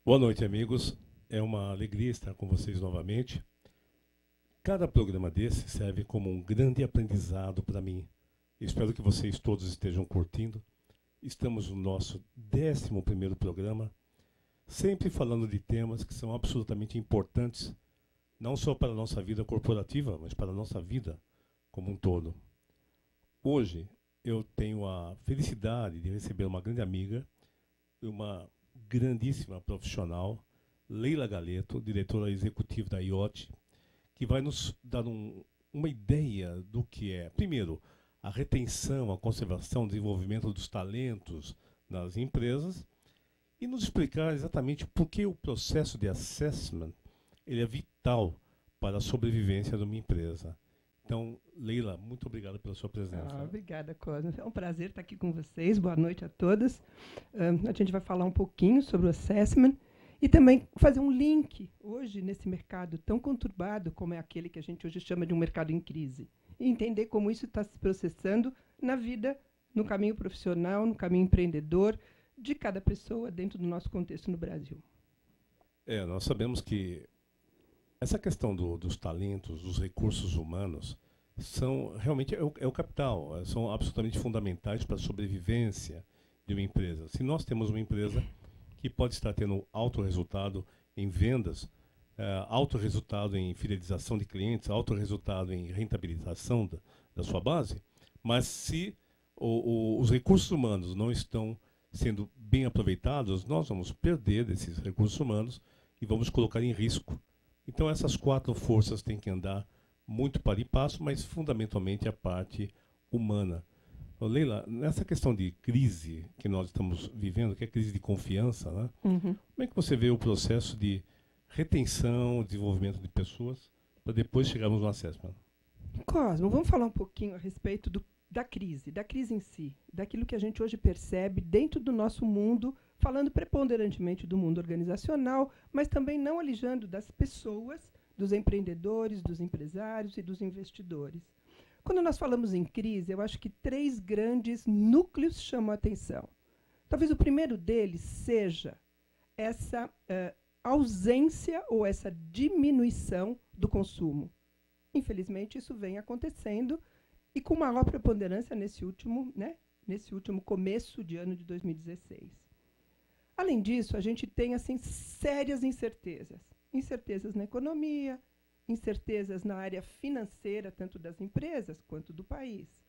Boa noite, amigos. É uma alegria estar com vocês novamente. Cada programa desse serve como um grande aprendizado para mim. Espero que vocês todos estejam curtindo. Estamos no nosso 11º programa, sempre falando de temas que são absolutamente importantes, não só para a nossa vida corporativa, mas para a nossa vida como um todo. Hoje eu tenho a felicidade de receber uma grande amiga, uma grandíssima profissional, Leila Galeto, diretora executiva da IoT, que vai nos dar uma ideia do que é, primeiro, a retenção, a conservação, o desenvolvimento dos talentos nas empresas e nos explicar exatamente por que o processo de assessment ele é vital para a sobrevivência de uma empresa. Então, Leila, muito obrigado pela sua presença. Obrigada, Cosmo. É um prazer estar aqui com vocês. Boa noite a todas. A gente vai falar um pouquinho sobre o assessment e também fazer um link hoje nesse mercado tão conturbado como é aquele que a gente hoje chama de um mercado em crise. E entender como isso está se processando na vida, no caminho profissional, no caminho empreendedor de cada pessoa dentro do nosso contexto no Brasil. Nós sabemos que essa questão dos talentos, dos recursos humanos, são realmente é o capital, são absolutamente fundamentais para a sobrevivência de uma empresa. Se nós temos uma empresa que pode estar tendo alto resultado em vendas, alto resultado em fidelização de clientes, alto resultado em rentabilização da sua base, mas se os recursos humanos não estão sendo bem aproveitados, nós vamos perder esses recursos humanos e vamos colocar em risco. Então essas 4 forças têm que andar muito para e passo, mas fundamentalmente a parte humana. Leila, nessa questão de crise que nós estamos vivendo, que é a crise de confiança, né? Como é que você vê o processo de retenção, desenvolvimento de pessoas, para depois chegarmos no assessment? Cosmo, vamos falar um pouquinho a respeito da crise em si, daquilo que a gente hoje percebe dentro do nosso mundo, falando preponderantemente do mundo organizacional, mas também não alijando das pessoas, dos empreendedores, dos empresários e dos investidores. Quando nós falamos em crise, eu acho que 3 grandes núcleos chamam a atenção. Talvez o primeiro deles seja essa ausência ou essa diminuição do consumo. Infelizmente, isso vem acontecendo e com maior preponderância nesse último começo de ano de 2016. Além disso, a gente tem assim, sérias incertezas. Incertezas na economia, incertezas na área financeira, tanto das empresas quanto do país.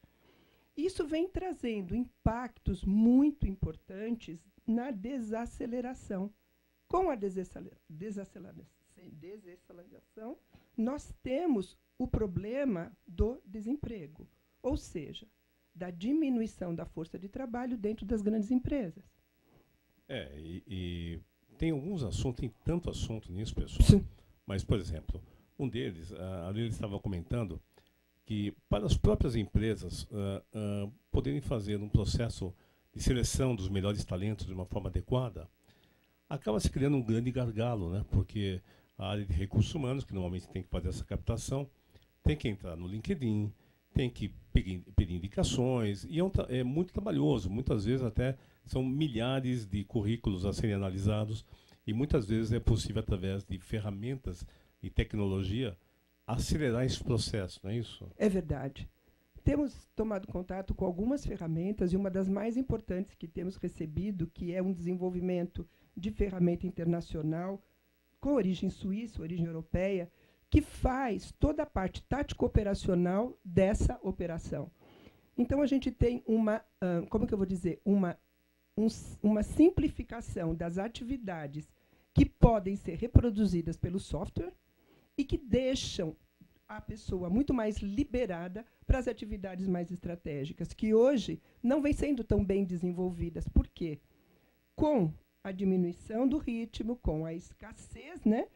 Isso vem trazendo impactos muito importantes na desaceleração. Com a desaceleração, nós temos o problema do desemprego, ou seja, da diminuição da força de trabalho dentro das grandes empresas. E tem alguns assuntos, tem tanto assunto nisso, pessoal. Sim. Mas, por exemplo, um deles, a Lili estava comentando que para as próprias empresas poderem fazer um processo de seleção dos melhores talentos de uma forma adequada, acaba se criando um grande gargalo, né? Porque a área de recursos humanos, que normalmente tem que fazer essa captação, tem que entrar no LinkedIn, tem que pedir indicações, e é muito trabalhoso. Muitas vezes até são milhares de currículos a serem analisados, e muitas vezes é possível, através de ferramentas e tecnologia, acelerar esse processo, não é isso? É verdade. Temos tomado contato com algumas ferramentas, e uma das mais importantes que temos recebido, que é um desenvolvimento de ferramenta internacional, com origem suíça, origem europeia, que faz toda a parte tático-operacional dessa operação. Então, a gente tem uma simplificação das atividades que podem ser reproduzidas pelo software e que deixam a pessoa muito mais liberada para as atividades mais estratégicas, que hoje não vêm sendo tão bem desenvolvidas. Por quê? Com a diminuição do ritmo, com a escassez, né,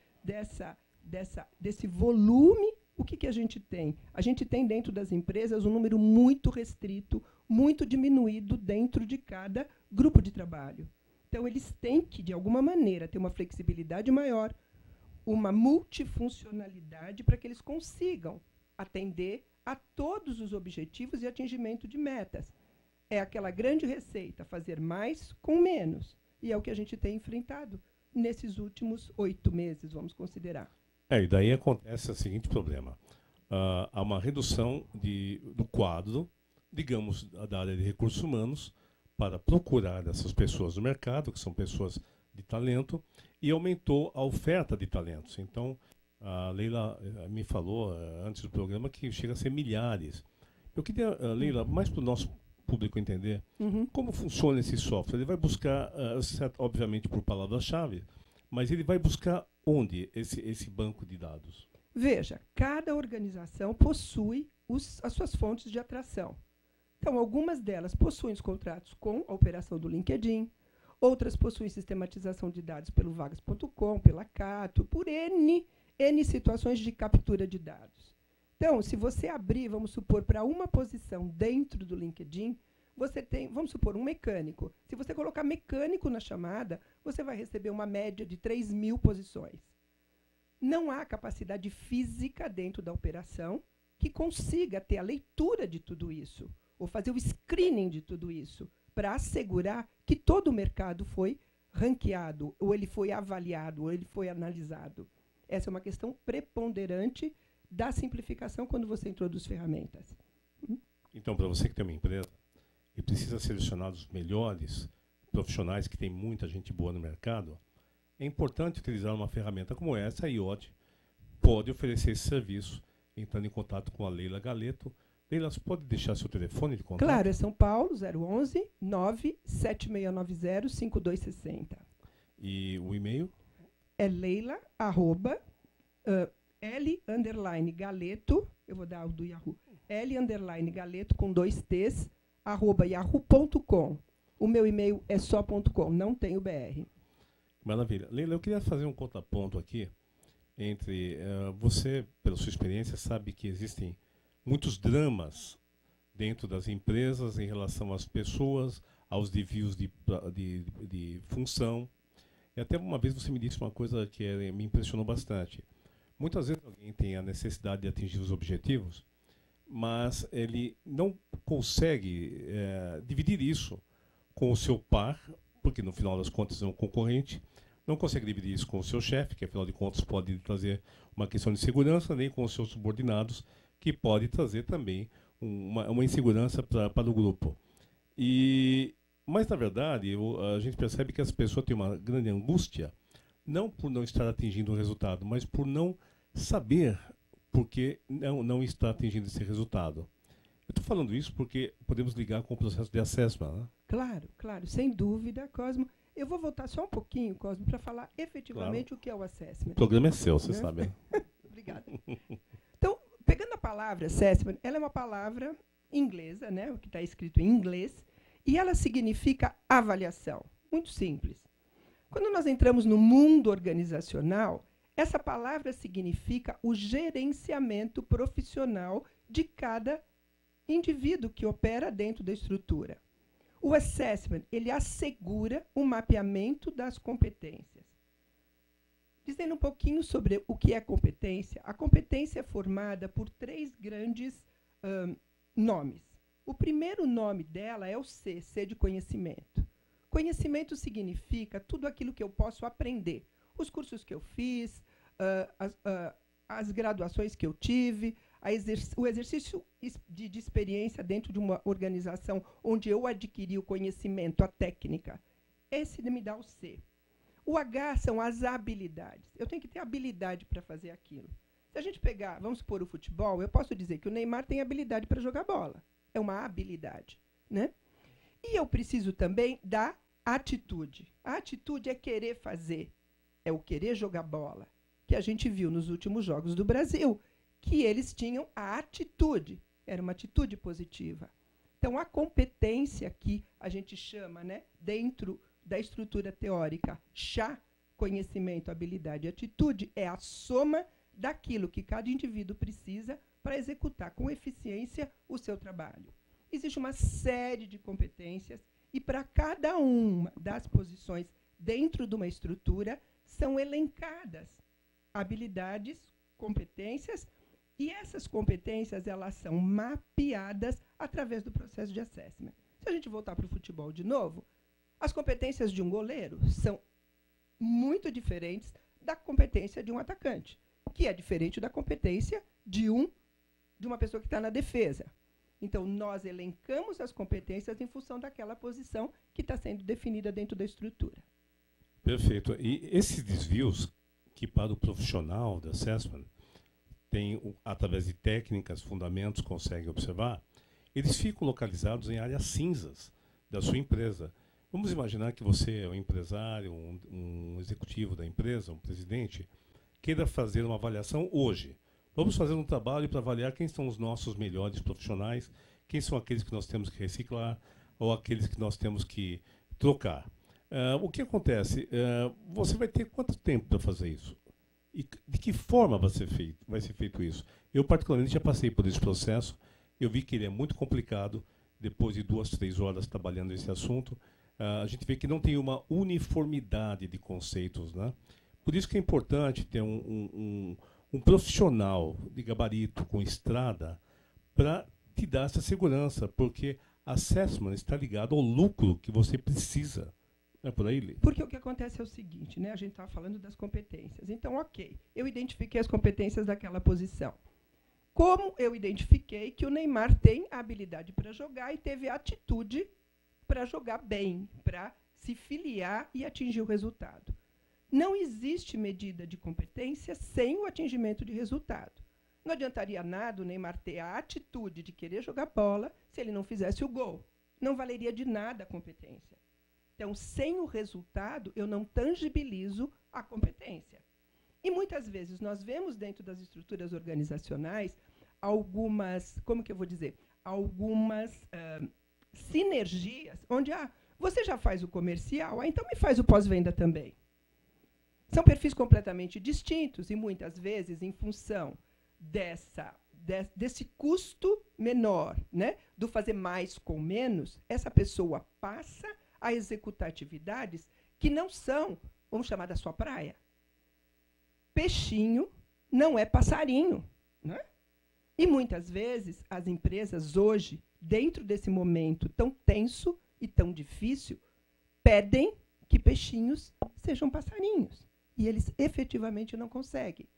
desse volume, o que a gente tem? A gente tem dentro das empresas um número muito restrito, muito diminuído dentro de cada grupo de trabalho. Então, eles têm que, de alguma maneira, ter uma flexibilidade maior, uma multifuncionalidade para que eles consigam atender a todos os objetivos e atingimento de metas. É aquela grande receita, fazer mais com menos. E é o que a gente tem enfrentado nesses últimos 8 meses, vamos considerar. E daí acontece o seguinte problema. Há uma redução do quadro, digamos, da área de recursos humanos, para procurar essas pessoas no mercado, que são pessoas de talento, e aumentou a oferta de talentos. Então, a Leila me falou antes do programa que chega a ser milhares. Eu queria, Leila, mais para o nosso público entender, como funciona esse software. Ele vai buscar, obviamente, por palavra-chave, mas ele vai buscar onde esse banco de dados? Veja, cada organização possui as suas fontes de atração. Então, algumas delas possuem os contratos com a operação do LinkedIn, outras possuem sistematização de dados pelo vagas.com, pela Cato, por N situações de captura de dados. Então, se você abrir, vamos supor, para uma posição dentro do LinkedIn, você tem, vamos supor, um mecânico. Se você colocar mecânico na chamada, você vai receber uma média de 3.000 posições. Não há capacidade física dentro da operação que consiga ter a leitura de tudo isso, ou fazer o screening de tudo isso, para assegurar que todo o mercado foi ranqueado, ou ele foi avaliado, ou ele foi analisado. Essa é uma questão preponderante da simplificação quando você introduz ferramentas. Então, para você que tem uma empresa e precisa selecionar os melhores profissionais, que tem muita gente boa no mercado, é importante utilizar uma ferramenta como essa. A IoT pode oferecer esse serviço, entrando em contato com a Leila Galeto. Leila, você pode deixar seu telefone de contato? Claro, é São Paulo, 011 97690 5260. E o e-mail? É Leila, L_Galeto, eu vou dar o do Yahoo, L_Galeto com 2 T's, @yahoo.com. O meu e-mail é só .com, não tem o BR. Maravilha. Leila, eu queria fazer um contraponto aqui entre você, pela sua experiência, sabe que existem muitos dramas dentro das empresas em relação às pessoas, aos desvios de função. E até uma vez você me disse uma coisa que me impressionou bastante. Muitas vezes alguém tem a necessidade de atingir os objetivos, mas ele não consegue dividir isso com o seu par, porque no final das contas é um concorrente, não consegue dividir isso com o seu chefe, que afinal de contas pode trazer uma questão de segurança, nem com os seus subordinados, que pode trazer também uma insegurança para o grupo. Mas, na verdade, a gente percebe que as pessoas têm uma grande angústia, não por não estar atingindo o resultado, mas por não saber por que não está atingindo esse resultado. Eu estou falando isso porque podemos ligar com o processo de assessment, né? Claro, claro, sem dúvida, Cosmo. Eu vou voltar só um pouquinho, Cosmo, para falar efetivamente o que é o assessment. O programa é seu, você sabe. Né? Obrigada. Então, pegando a palavra assessment, ela é uma palavra inglesa, né, o que está escrito em inglês, e ela significa avaliação. Muito simples. Quando nós entramos no mundo organizacional, essa palavra significa o gerenciamento profissional de cada indivíduo que opera dentro da estrutura. O assessment, ele assegura o mapeamento das competências. Dizendo um pouquinho sobre o que é competência, a competência é formada por 3 grandes nomes. O primeiro nome dela é o C de conhecimento. Conhecimento significa tudo aquilo que eu posso aprender. Os cursos que eu fiz, as graduações que eu tive, o exercício de experiência dentro de uma organização onde eu adquiri o conhecimento, a técnica. Esse me dá o C. O H são as habilidades. Eu tenho que ter habilidade para fazer aquilo. Se a gente pegar, vamos supor, o futebol, eu posso dizer que o Neymar tem habilidade para jogar bola. É uma habilidade, né? E eu preciso também da atitude. A atitude é querer fazer, é o querer jogar bola, que a gente viu nos últimos Jogos do Brasil, que eles tinham a atitude, era uma atitude positiva. Então, a competência que a gente chama, né, dentro da estrutura teórica, chá, conhecimento, habilidade e atitude, é a soma daquilo que cada indivíduo precisa para executar com eficiência o seu trabalho. Existe uma série de competências e para cada uma das posições dentro de uma estrutura são elencadas habilidades, competências, e essas competências elas são mapeadas através do processo de assessment. Se a gente voltar para o futebol de novo, as competências de um goleiro são muito diferentes da competência de um atacante, que é diferente da competência de uma pessoa que está na defesa. Então, nós elencamos as competências em função daquela posição que está sendo definida dentro da estrutura. Perfeito. E esses desvios, que para o profissional da assessment, através de técnicas, fundamentos, conseguem observar, eles ficam localizados em áreas cinzas da sua empresa. Vamos imaginar que você é um empresário, um executivo da empresa, um presidente, queira fazer uma avaliação hoje. Vamos fazer um trabalho para avaliar quem são os nossos melhores profissionais, quem são aqueles que nós temos que reciclar ou aqueles que nós temos que trocar. O que acontece? Você vai ter quanto tempo para fazer isso? E de que forma vai ser feito isso? Eu, particularmente, já passei por esse processo. Eu vi que ele é muito complicado. Depois de 2, 3 horas trabalhando esse assunto, a gente vê que não tem uma uniformidade de conceitos, né? Por isso que é importante ter um profissional de gabarito, com estrada, para te dar essa segurança, porque assessment está ligado ao lucro que você precisa. Não é por aí, Lê? Porque o que acontece é o seguinte, né? A gente estava falando das competências. Então, ok, eu identifiquei as competências daquela posição. Como eu identifiquei que o Neymar tem a habilidade para jogar e teve a atitude para jogar bem, para se filiar e atingir o resultado. Não existe medida de competência sem o atingimento de resultado. Não adiantaria nada o Neymar ter a atitude de querer jogar bola se ele não fizesse o gol. Não valeria de nada a competência. Então, sem o resultado, eu não tangibilizo a competência. E muitas vezes nós vemos dentro das estruturas organizacionais algumas, como que eu vou dizer, algumas sinergias, onde você já faz o comercial, então me faz o pós-venda também. São perfis completamente distintos e muitas vezes em função desse custo menor, né, do fazer mais com menos, essa pessoa passa a executar atividades que não são, vamos chamar, da sua praia. Peixinho não é passarinho, né? E muitas vezes as empresas hoje, dentro desse momento tão tenso e tão difícil, pedem que peixinhos sejam passarinhos. E eles efetivamente não conseguem.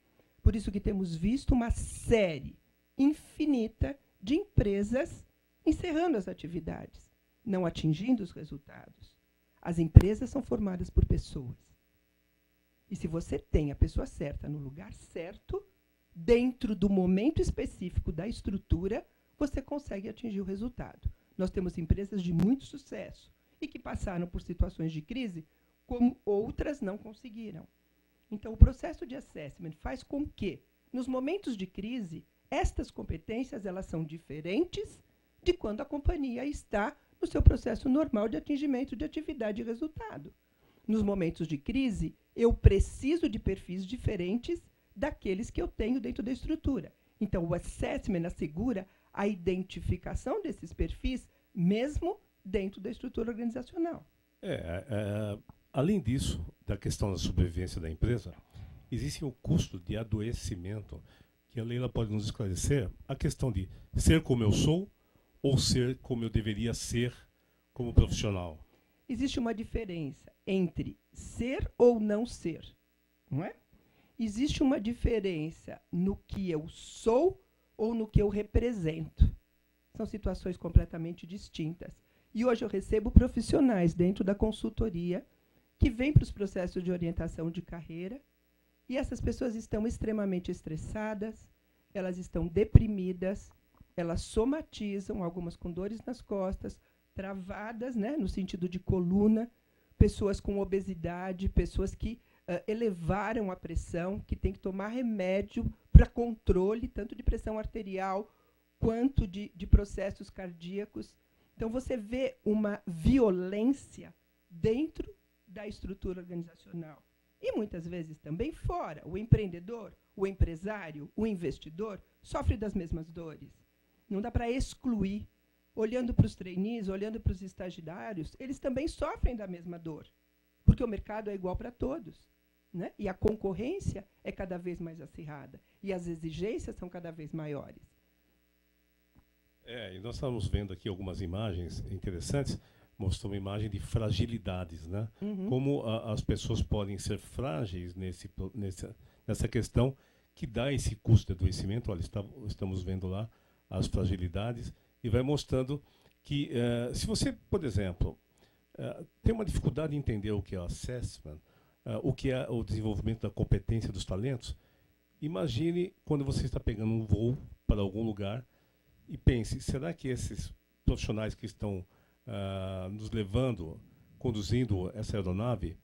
Por isso que temos visto uma série infinita de empresas encerrando as atividades, não atingindo os resultados. As empresas são formadas por pessoas. E se você tem a pessoa certa no lugar certo, dentro do momento específico da estrutura, você consegue atingir o resultado. Nós temos empresas de muito sucesso e que passaram por situações de crise, como outras não conseguiram. Então, o processo de assessment faz com que, nos momentos de crise, estas competências elas são diferentes de quando a companhia está no seu processo normal de atingimento de atividade e resultado. Nos momentos de crise, eu preciso de perfis diferentes daqueles que eu tenho dentro da estrutura. Então, o assessment assegura a identificação desses perfis, mesmo dentro da estrutura organizacional. Além disso, da questão da sobrevivência da empresa, existe o custo de adoecimento, que a Leila pode nos esclarecer, a questão de ser como eu sou ou ser como eu deveria ser como profissional. Existe uma diferença entre ser ou não ser, não é? Existe uma diferença no que eu sou ou no que eu represento. São situações completamente distintas. E hoje eu recebo profissionais dentro da consultoria que vêm para os processos de orientação de carreira, e essas pessoas estão extremamente estressadas, elas estão deprimidas, elas somatizam, algumas com dores nas costas, travadas, né, no sentido de coluna, pessoas com obesidade, pessoas que elevaram a pressão, que têm que tomar remédio para controle, tanto de pressão arterial quanto de processos cardíacos. Então, você vê uma violência dentro da estrutura organizacional. E, muitas vezes, também fora. O empreendedor, o empresário, o investidor sofre das mesmas dores. Não dá para excluir. Olhando para os trainees, olhando para os estagiários, eles também sofrem da mesma dor, porque o mercado é igual para todos, né? E a concorrência é cada vez mais acirrada, e as exigências são cada vez maiores. E nós estamos vendo aqui algumas imagens interessantes, mostrou uma imagem de fragilidades, né? Como as pessoas podem ser frágeis nessa questão que dá esse custo de adoecimento. Olha, estamos vendo lá as fragilidades e vai mostrando que se você, por exemplo, tem uma dificuldade em entender o que é o assessment, o que é o desenvolvimento da competência dos talentos, imagine quando você está pegando um voo para algum lugar e pense, será que esses profissionais que estão nos levando, conduzindo essa aeronave,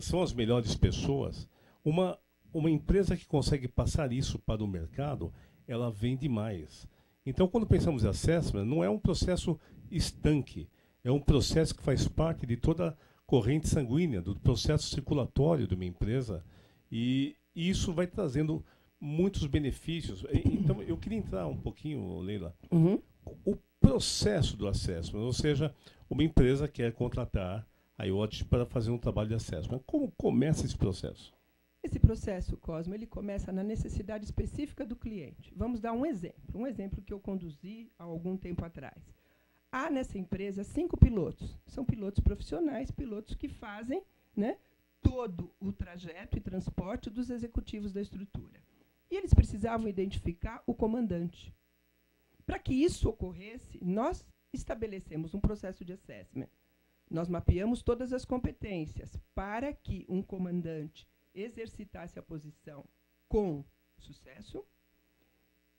são as melhores pessoas? Uma empresa que consegue passar isso para o mercado, ela vende mais. Então, quando pensamos em assessment, não é um processo estanque, é um processo que faz parte de toda a corrente sanguínea, do processo circulatório de uma empresa, e isso vai trazendo muitos benefícios. Então, eu queria entrar um pouquinho, Leila, o processo do assessment, ou seja, uma empresa quer contratar a IoT para fazer um trabalho de assessment. Como começa esse processo? Esse processo, Cosmo, ele começa na necessidade específica do cliente. Vamos dar um exemplo que eu conduzi há algum tempo atrás. Há nessa empresa 5 pilotos. São pilotos profissionais, pilotos que fazem, né, todo o trajeto e transporte dos executivos da estrutura. E eles precisavam identificar o comandante. Para que isso ocorresse, nós estabelecemos um processo de assessment. Nós mapeamos todas as competências para que um comandante exercitasse a posição com sucesso.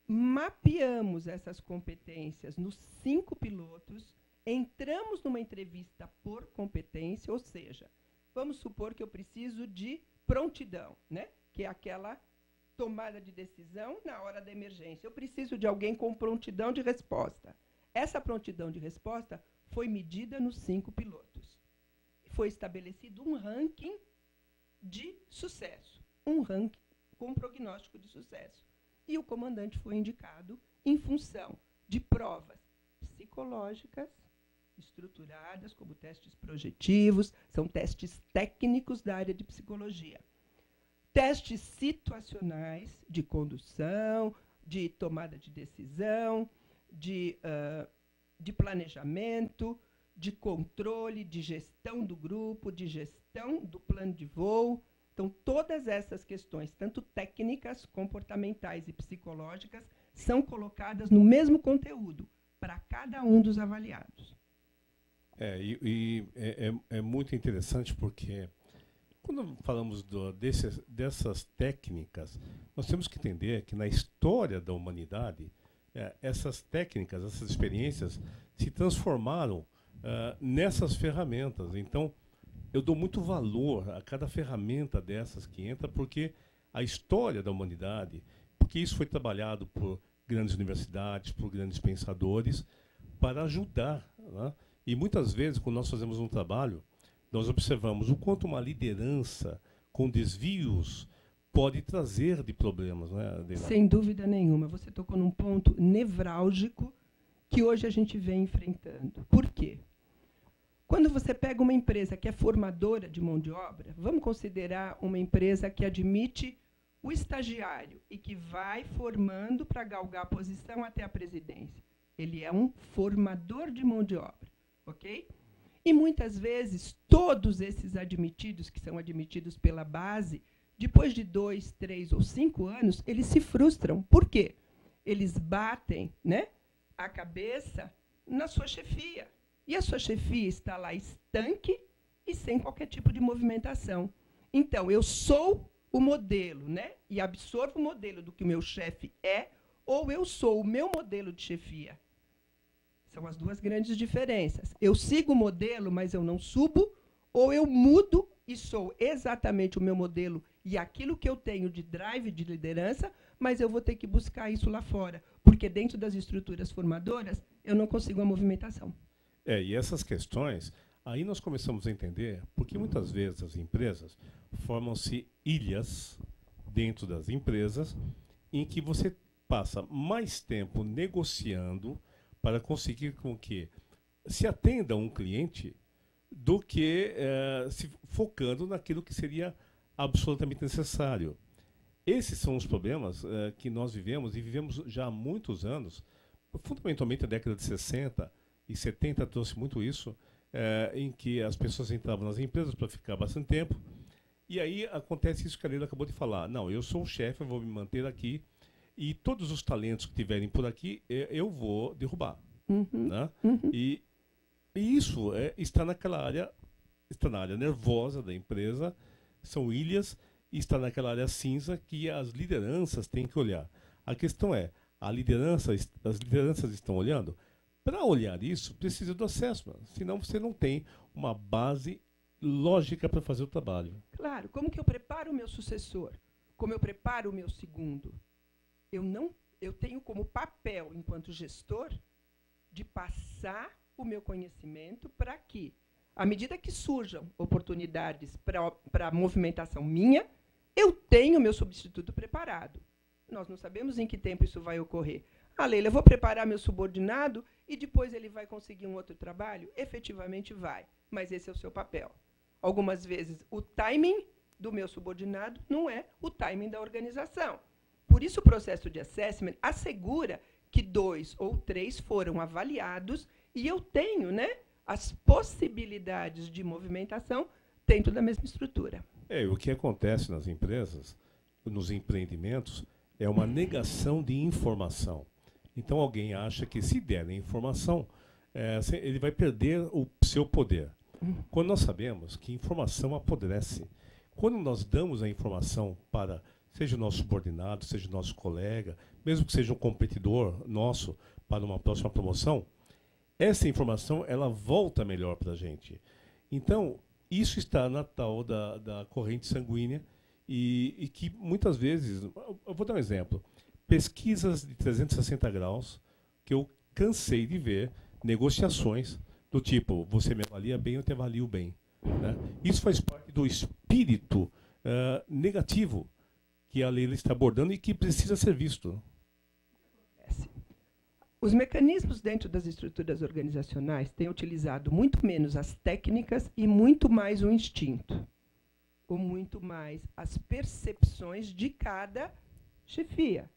Mapeamos essas competências nos 5 pilotos, entramos numa entrevista por competência, ou seja, vamos supor que eu preciso de prontidão, né? Que é aquela tomada de decisão na hora da emergência. Eu preciso de alguém com prontidão de resposta. Essa prontidão de resposta foi medida nos 5 pilotos. Foi estabelecido um ranking de sucesso, um ranking com prognóstico de sucesso. E o comandante foi indicado em função de provas psicológicas, estruturadas, como testes projetivos, são testes técnicos da área de psicologia. Testes situacionais de condução, de tomada de decisão, de planejamento, de controle, de gestão do grupo, de gestão do plano de voo. Então, todas essas questões, tanto técnicas, comportamentais e psicológicas, são colocadas no mesmo conteúdo para cada um dos avaliados. É muito interessante porque, quando falamos dessas técnicas, nós temos que entender que na história da humanidade, essas técnicas, essas experiências se transformaram nessas ferramentas. Então, eu dou muito valor a cada ferramenta dessas que entra, porque a história da humanidade, porque isso foi trabalhado por grandes universidades, por grandes pensadores, para ajudar, né? E muitas vezes, quando nós fazemos um trabalho, nós observamos o quanto uma liderança com desvios pode trazer de problemas, né, Adela? Sem dúvida nenhuma. Você tocou num ponto nevrálgico que hoje a gente vem enfrentando. Por quê? Quando você pega uma empresa que é formadora de mão de obra, vamos considerar uma empresa que admite o estagiário e que vai formando para galgar a posição até a presidência. Ele é um formador de mão de obra, ok? E muitas vezes todos esses admitidos, que são admitidos pela base, depois de 2, 3 ou 5 anos, eles se frustram. Por quê? Eles batem, né, a cabeça na sua chefia. E a sua chefia está lá estanque e sem qualquer tipo de movimentação. Então, eu sou o modelo, né, e absorvo o modelo do que o meu chefe é, ou eu sou o meu modelo de chefia. São as duas grandes diferenças. Eu sigo o modelo, mas eu não subo, ou eu mudo e sou exatamente o meu modelo e aquilo que eu tenho de drive, de liderança, mas eu vou ter que buscar isso lá fora, porque dentro das estruturas formadoras eu não consigo a movimentação. E essas questões, aí nós começamos a entender porque muitas vezes as empresas formam-se ilhas dentro das empresas em que você passa mais tempo negociando para conseguir com que se atenda um cliente do que se focando naquilo que seria absolutamente necessário. Esses são os problemas que nós vivemos, e vivemos já há muitos anos, fundamentalmente a década de 60, e 70 trouxe muito isso, em que as pessoas entravam nas empresas para ficar bastante tempo, e aí acontece isso que a Leila acabou de falar. Não, eu sou o chefe, eu vou me manter aqui, e todos os talentos que tiverem por aqui, eu vou derrubar. Né? E isso está naquela área, está na área nervosa da empresa, são ilhas, e está naquela área cinza que as lideranças têm que olhar. A questão é, as lideranças estão olhando? Para olhar isso, precisa do assessment, senão você não tem uma base lógica para fazer o trabalho. Claro, como que eu preparo o meu sucessor? Como eu preparo o meu segundo? Eu tenho como papel, enquanto gestor, de passar o meu conhecimento para que, à medida que surjam oportunidades para a movimentação minha, eu tenho o meu substituto preparado. Nós não sabemos em que tempo isso vai ocorrer. Leila, eu vou preparar meu subordinado e depois ele vai conseguir um outro trabalho? Efetivamente vai, mas esse é o seu papel. Algumas vezes, o timing do meu subordinado não é o timing da organização. Por isso, o processo de assessment assegura que 2 ou 3 foram avaliados e eu tenho, né, as possibilidades de movimentação dentro da mesma estrutura. O que acontece nas empresas, nos empreendimentos, é uma negação de informação. Então, alguém acha que, se der a informação, ele vai perder o seu poder. Quando nós sabemos que informação apodrece, quando nós damos a informação para, seja o nosso subordinado, seja o nosso colega, mesmo que seja um competidor nosso para uma próxima promoção, essa informação ela volta melhor para a gente. Então, isso está na tal da corrente sanguínea e que muitas vezes, eu vou dar um exemplo, pesquisas de 360 graus que eu cansei de ver, negociações do tipo, você me avalia bem, eu te avalio bem. Né? Isso faz parte do espírito negativo que a Leila está abordando e que precisa ser visto. Os mecanismos dentro das estruturas organizacionais têm utilizado muito menos as técnicas e muito mais o instinto, ou muito mais as percepções de cada chefia.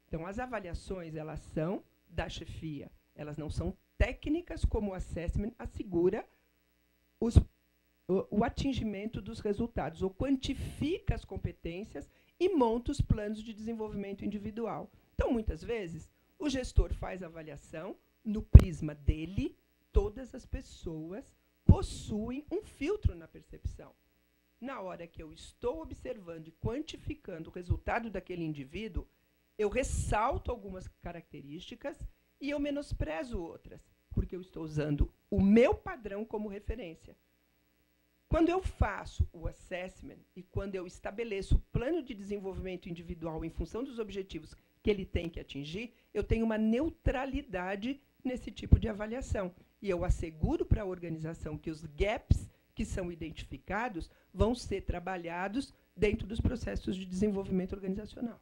Então, as avaliações, elas são da chefia. Elas não são técnicas como o assessment assegura o atingimento dos resultados, ou quantifica as competências e monta os planos de desenvolvimento individual. Então, muitas vezes, o gestor faz a avaliação, no prisma dele, todas as pessoas possuem um filtro na percepção. Na hora que eu estou observando e quantificando o resultado daquele indivíduo, eu ressalto algumas características e eu menosprezo outras, porque eu estou usando o meu padrão como referência. Quando eu faço o assessment e quando eu estabeleço o plano de desenvolvimento individual em função dos objetivos que ele tem que atingir, eu tenho uma neutralidade nesse tipo de avaliação. E eu asseguro para a organização que os gaps que são identificados vão ser trabalhados dentro dos processos de desenvolvimento organizacional.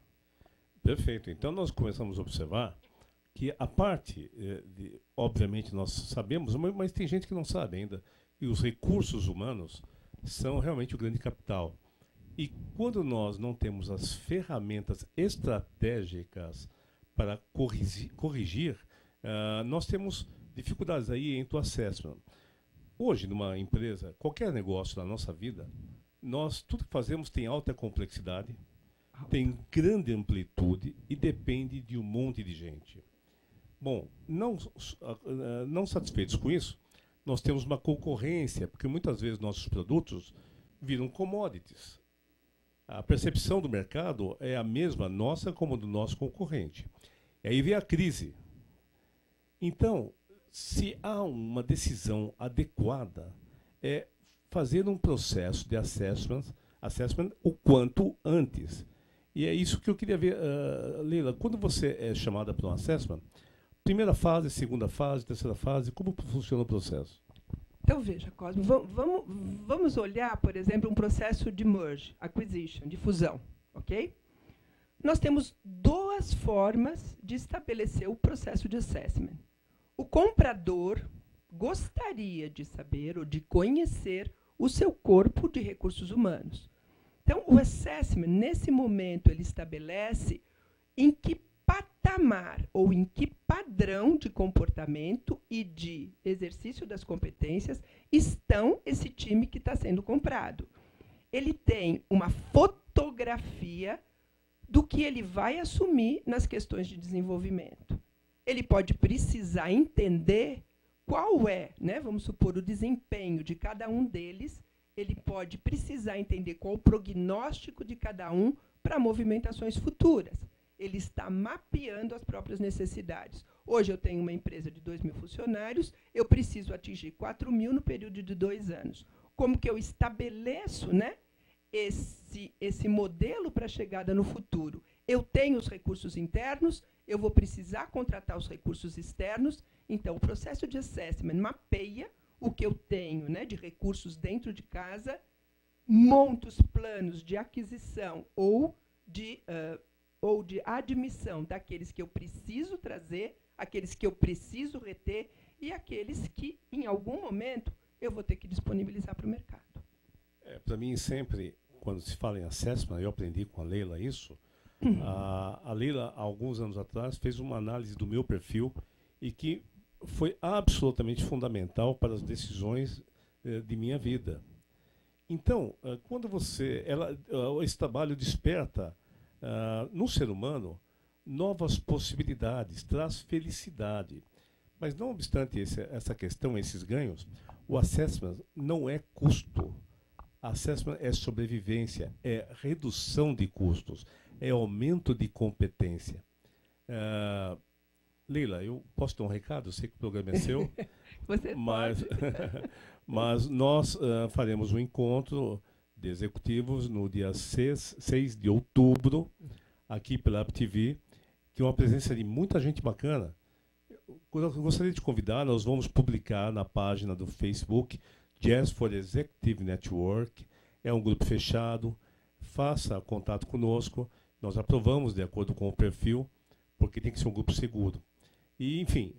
Perfeito. Então, nós começamos a observar que a parte, obviamente, nós sabemos, mas tem gente que não sabe ainda, e os recursos humanos são realmente o grande capital. E quando nós não temos as ferramentas estratégicas para corrigir, nós temos dificuldades aí entre o assessment. Hoje, numa empresa, qualquer negócio na nossa vida, tudo que fazemos tem alta complexidade, tem grande amplitude e depende de um monte de gente. Bom, não satisfeitos com isso, nós temos uma concorrência, porque muitas vezes nossos produtos viram commodities. A percepção do mercado é a mesma nossa como do nosso concorrente. E aí vem a crise. Então, se há uma decisão adequada, é fazer um processo de assessment o quanto antes. E é isso que eu queria ver, Leila, quando você é chamada para um assessment, primeira fase, segunda fase, terceira fase, como funciona o processo? Então, veja, Cosmo, vamos olhar, por exemplo, um processo de merge, acquisition, de fusão, ok? Nós temos duas formas de estabelecer o processo de assessment. O comprador gostaria de saber ou de conhecer o seu corpo de recursos humanos. Então, o assessment, nesse momento, ele estabelece em que patamares patamar ou em que padrão de comportamento e de exercício das competências estão esse time que está sendo comprado. Ele tem uma fotografia do que ele vai assumir nas questões de desenvolvimento. Ele pode precisar entender qual é, né, vamos supor, o desempenho de cada um deles. Ele pode precisar entender qual o prognóstico de cada um para movimentações futuras. Ele está mapeando as próprias necessidades. Hoje eu tenho uma empresa de 2.000 funcionários, eu preciso atingir 4.000 no período de 2 anos. Como que eu estabeleço, né, esse modelo para a chegada no futuro? Eu tenho os recursos internos, eu vou precisar contratar os recursos externos. Então, o processo de assessment mapeia o que eu tenho, né, de recursos dentro de casa, monta os planos de aquisição ou de admissão daqueles que eu preciso trazer, aqueles que eu preciso reter e aqueles que, em algum momento, eu vou ter que disponibilizar para o mercado. Para mim, sempre, quando se fala em assessment, eu aprendi com a Leila isso. A Leila, há alguns anos atrás, fez uma análise do meu perfil e que foi absolutamente fundamental para as decisões de minha vida. Então, quando esse trabalho desperta no ser humano novas possibilidades, traz felicidade. Mas, não obstante essa questão, esses ganhos, o assessment não é custo. Assessment é sobrevivência, é redução de custos, é aumento de competência. Leila, eu posso dar um recado? Eu sei que o programa é seu, Você mas, pode. mas nós faremos um encontro de executivos no dia 6 de outubro, aqui pela AppTV, que é uma presença de muita gente bacana. Eu gostaria de convidar, nós vamos publicar na página do Facebook, Jazz for Executive Network, é um grupo fechado, faça contato conosco, nós aprovamos de acordo com o perfil, porque tem que ser um grupo seguro. E, enfim,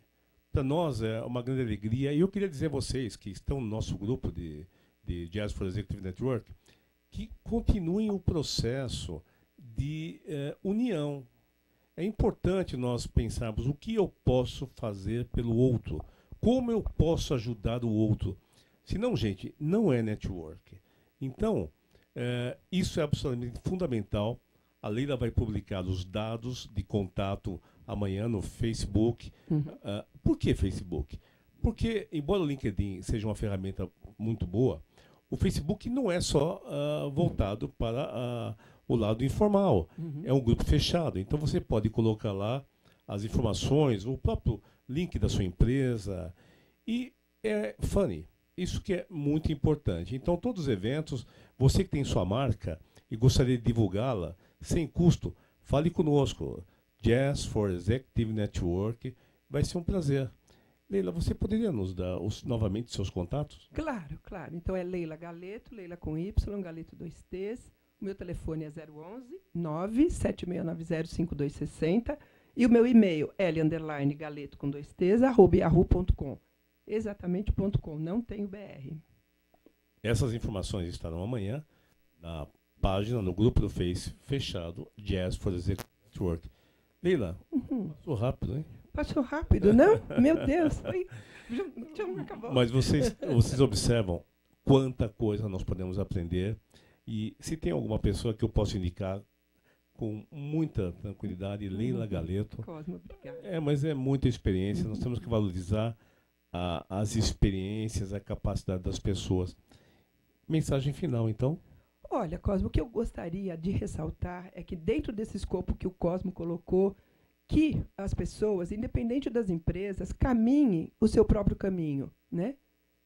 para nós é uma grande alegria, e eu queria dizer a vocês que estão no nosso grupo de Jazz for Executive Network, que continuem o processo de união. É importante nós pensarmos o que eu posso fazer pelo outro, como eu posso ajudar o outro. Senão, gente, não é network. Então, isso é absolutamente fundamental. A Leila vai publicar os dados de contato amanhã no Facebook. Por que Facebook? Porque, embora o LinkedIn seja uma ferramenta muito boa, o Facebook não é só voltado para o lado informal. É um grupo fechado. Então, você pode colocar lá as informações, o próprio link da sua empresa. E é funny. Isso que é muito importante. Então, todos os eventos, você que tem sua marca e gostaria de divulgá-la sem custo, fale conosco. Jazz for Executive Network. Vai ser um prazer. Leila, você poderia nos dar novamente seus contatos? Claro, claro. Então é Leila Galeto, Leila com Y, Galeto 2 T's. O meu telefone é 011 976905260 e o meu e-mail l_galeto com 2 T's @yahoo.com. Exatamente .com, não tenho BR. Essas informações estarão amanhã na página, no grupo do Face fechado, Jazz for Executive Network. Leila, passou rápido, hein? Passou rápido, não? Meu Deus, foi... já acabou. Mas vocês observam quanta coisa nós podemos aprender. E se tem alguma pessoa que eu posso indicar com muita tranquilidade, Leila Galeto. Cosmo, obrigada. Mas é muita experiência, nós temos que valorizar as experiências, a capacidade das pessoas. Mensagem final, então? Olha, Cosmo, o que eu gostaria de ressaltar é que dentro desse escopo que o Cosmo colocou, que as pessoas, independente das empresas, caminhem o seu próprio caminho, né?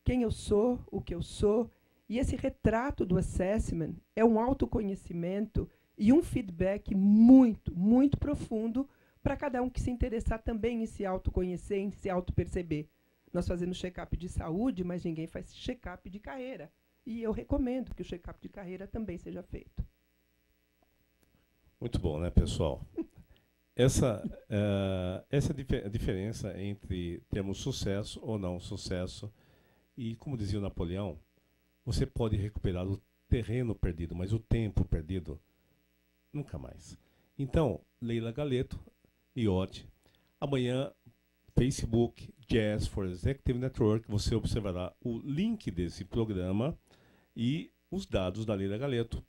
Quem eu sou, o que eu sou, e esse retrato do assessment é um autoconhecimento e um feedback muito, muito profundo para cada um que se interessar também em se autoconhecer, em se autoperceber. Nós fazemos check-up de saúde, mas ninguém faz check-up de carreira. E eu recomendo que o check-up de carreira também seja feito. Muito bom, né, pessoal? Essa é a diferença entre termos sucesso ou não sucesso. E, como dizia o Napoleão, você pode recuperar o terreno perdido, mas o tempo perdido, nunca mais. Então, Leila Galeto, IoT. Amanhã, Facebook, Jazz for Executive Network, você observará o link desse programa e os dados da Leila Galeto.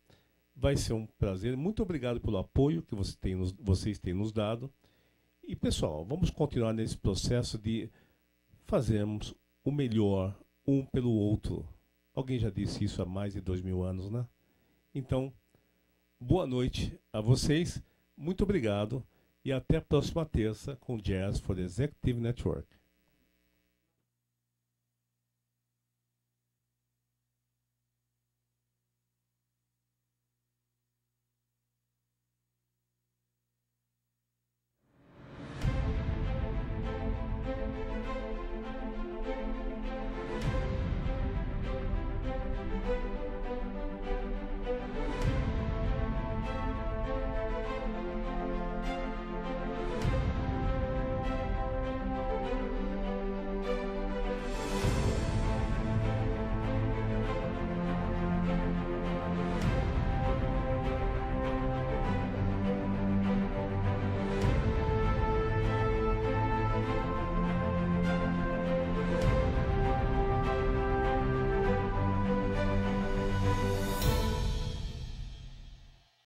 Vai ser um prazer. Muito obrigado pelo apoio que vocês têm nos dado. E, pessoal, vamos continuar nesse processo de fazermos o melhor um pelo outro. Alguém já disse isso há mais de 2000 anos, né? Então, boa noite a vocês. Muito obrigado. E até a próxima terça com Jazz for the Executive Network.